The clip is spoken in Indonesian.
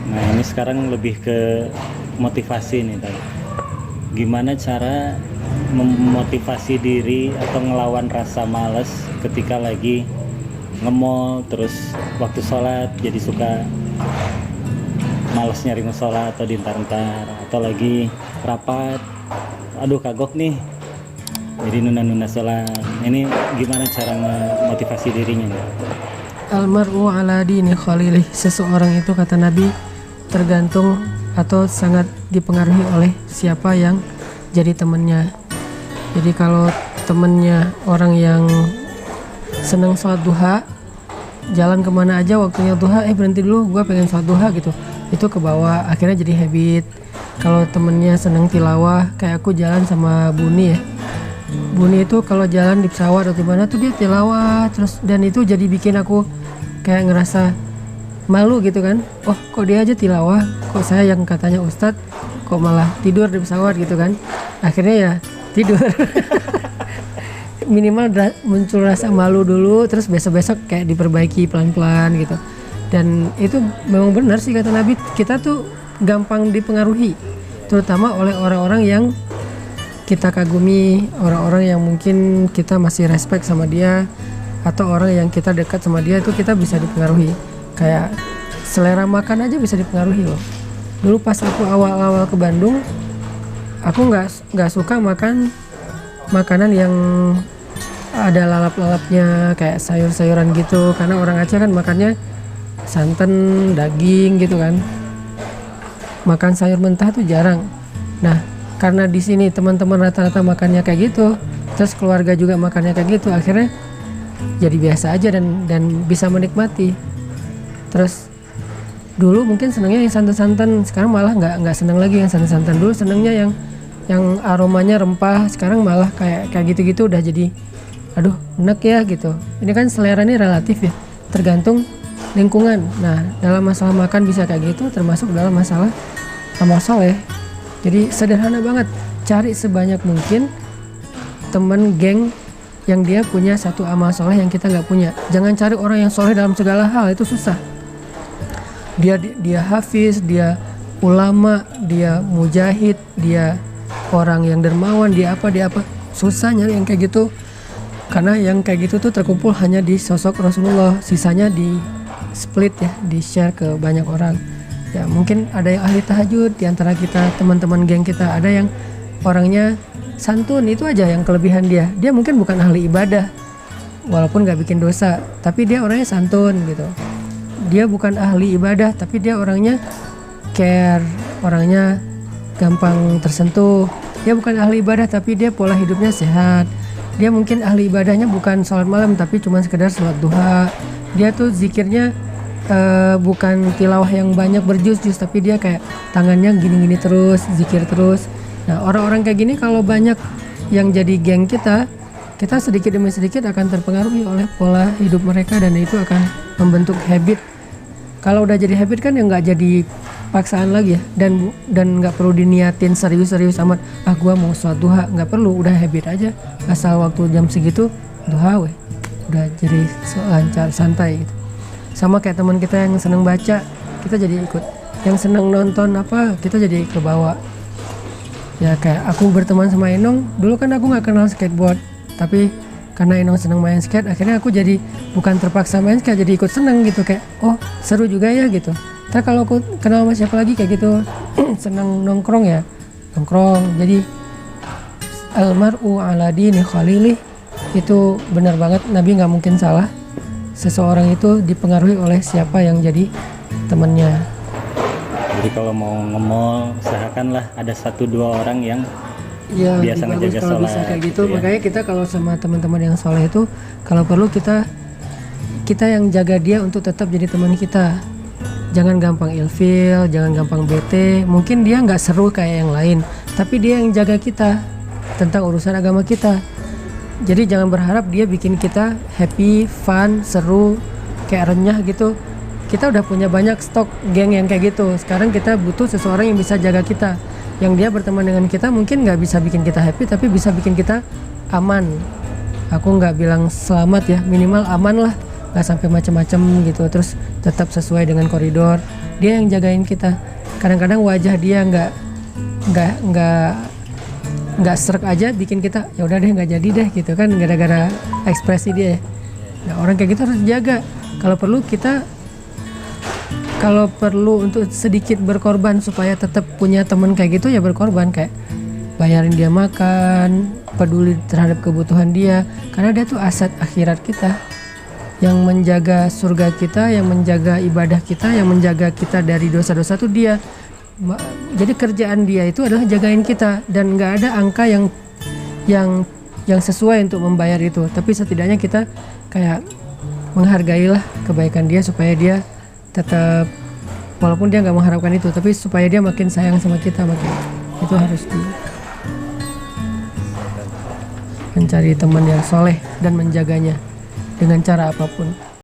Nah ini sekarang lebih ke motivasi nih tadi. Gimana cara memotivasi diri atau ngelawan rasa males ketika lagi nge-mall, terus waktu sholat jadi suka males nyari musola atau diantar-antar, atau lagi rapat, aduh kagok nih jadi nunda-nunda sholat. Ini gimana cara memotivasi dirinya nih? Almar'u ala dini khalilih. Seseorang itu, kata Nabi, tergantung atau sangat dipengaruhi oleh siapa yang jadi temannya. Jadi kalau temennya orang yang seneng sholat duha, jalan kemana aja waktunya duha, berhenti dulu, gue pengen sholat duha gitu, itu ke bawah, akhirnya jadi habit. Kalau temennya seneng tilawah, kayak aku jalan sama Buni ya, Buni itu kalau jalan di pesawat atau di mana tuh dia tilawah terus, dan itu jadi bikin aku kayak ngerasa malu gitu kan. Oh, kok dia aja tilawah, kok saya yang katanya ustadz kok malah tidur di pesawat gitu kan. Akhirnya ya tidur. Minimal muncul rasa malu dulu, terus besok-besok kayak diperbaiki pelan-pelan gitu. Dan itu memang benar sih kata Nabi, kita tuh gampang dipengaruhi, terutama oleh orang-orang yang kita kagumi, orang-orang yang mungkin kita masih respect sama dia, atau orang yang kita dekat sama dia, itu kita bisa dipengaruhi. Kayak selera makan aja bisa dipengaruhi loh. Dulu pas aku awal-awal ke Bandung, aku nggak suka makan makanan yang ada lalap-lalapnya kayak sayur-sayuran gitu, karena orang Aceh kan makannya santan, daging gitu kan. Makan sayur mentah tuh jarang. Nah, karena di sini teman-teman rata-rata makannya kayak gitu, terus keluarga juga makannya kayak gitu, akhirnya jadi biasa aja dan bisa menikmati. Terus dulu mungkin senangnya yang santan-santan, sekarang malah nggak senang lagi yang santan-santan. Dulu senangnya yang aromanya rempah, sekarang malah kayak gitu-gitu udah jadi aduh enak ya gitu. Ini kan selera ini relatif ya, tergantung lingkungan. Nah, dalam masalah makan bisa kayak gitu, termasuk dalam masalah amal soleh. Jadi sederhana banget, cari sebanyak mungkin temen geng yang dia punya satu amal soleh yang kita nggak punya. Jangan cari orang yang soleh dalam segala hal, itu susah. Dia hafiz, dia ulama, dia mujahid, dia orang yang dermawan, dia apa. Susah nyari yang kayak gitu, karena yang kayak gitu tuh terkumpul hanya di sosok Rasulullah, sisanya di split ya, di share ke banyak orang. Ya mungkin ada yang ahli tahajud di antara kita, teman-teman geng kita, ada yang orangnya santun, itu aja yang kelebihan dia. Dia mungkin bukan ahli ibadah, walaupun gak bikin dosa, tapi dia orangnya santun gitu. Dia bukan ahli ibadah, tapi dia orangnya care, orangnya gampang tersentuh. Dia bukan ahli ibadah, tapi dia pola hidupnya sehat. Dia mungkin ahli ibadahnya bukan sholat malam, tapi cuma sekedar sholat duha. Dia tuh zikirnya bukan tilawah yang banyak berjus-jus, tapi dia kayak tangannya gini-gini terus, zikir terus. Nah, orang-orang kayak gini kalau banyak yang jadi geng kita sedikit demi sedikit akan terpengaruhi oleh pola hidup mereka, dan itu akan membentuk habit. Kalau udah jadi habit kan ya nggak jadi paksaan lagi ya, dan nggak perlu diniatin serius-serius amat. Gua mau sholat duha, nggak perlu, udah habit aja. Asal waktu jam segitu duha weh, udah jadi lancar, santai gitu. Sama kayak teman kita yang seneng baca, kita jadi ikut. Yang seneng nonton apa, kita jadi kebawa. Ya kayak aku berteman sama Enong, dulu kan aku nggak kenal skateboard, tapi karena Enong seneng main skate, akhirnya aku jadi bukan terpaksa main skate, jadi ikut seneng gitu, kayak oh seru juga ya gitu. Tapi kalau aku kenal sama siapa lagi kayak gitu, seneng nongkrong ya nongkrong. Jadi almar'u ala dini khalilih, itu benar banget, Nabi nggak mungkin salah. Seseorang itu dipengaruhi oleh siapa yang jadi temannya. Jadi kalau mau nge-mall, usahakanlah ada 1-2 orang yang Ya, biasa ngejaga kalau sholat bisa kayak gitu, gitu ya. Makanya kita kalau sama teman-teman yang soleh itu, kalau perlu kita yang jaga dia untuk tetap jadi teman kita. Jangan gampang ilfil, jangan gampang bete. Mungkin dia nggak seru kayak yang lain, tapi dia yang jaga kita tentang urusan agama kita. Jadi jangan berharap dia bikin kita happy, fun, seru, kayak renyah gitu. Kita udah punya banyak stok geng yang kayak gitu. Sekarang kita butuh seseorang yang bisa jaga kita, yang dia berteman dengan kita mungkin nggak bisa bikin kita happy, tapi bisa bikin kita aman. Aku nggak bilang selamat ya, minimal aman lah, nggak sampai macam-macam gitu. Terus tetap sesuai dengan koridor. dia yang jagain kita. Kadang-kadang wajah dia nggak serak aja bikin kita ya udah deh nggak jadi deh gitu kan, gara-gara ekspresi dia. Nah, orang kayak gitu harus jaga. Kalau perlu untuk sedikit berkorban supaya tetap punya teman kayak gitu, ya berkorban, kayak bayarin dia makan, peduli terhadap kebutuhan dia, karena dia tuh aset akhirat kita. Yang menjaga surga kita, yang menjaga ibadah kita, yang menjaga kita dari dosa-dosa tuh dia. Jadi kerjaan dia itu adalah jagain kita, dan nggak ada angka yang sesuai untuk membayar itu. Tapi setidaknya kita kayak menghargailah kebaikan dia supaya dia tetap, walaupun dia nggak mengharapkan itu, tapi supaya dia makin sayang sama kita, makin itu harus mencari teman yang soleh dan menjaganya dengan cara apapun.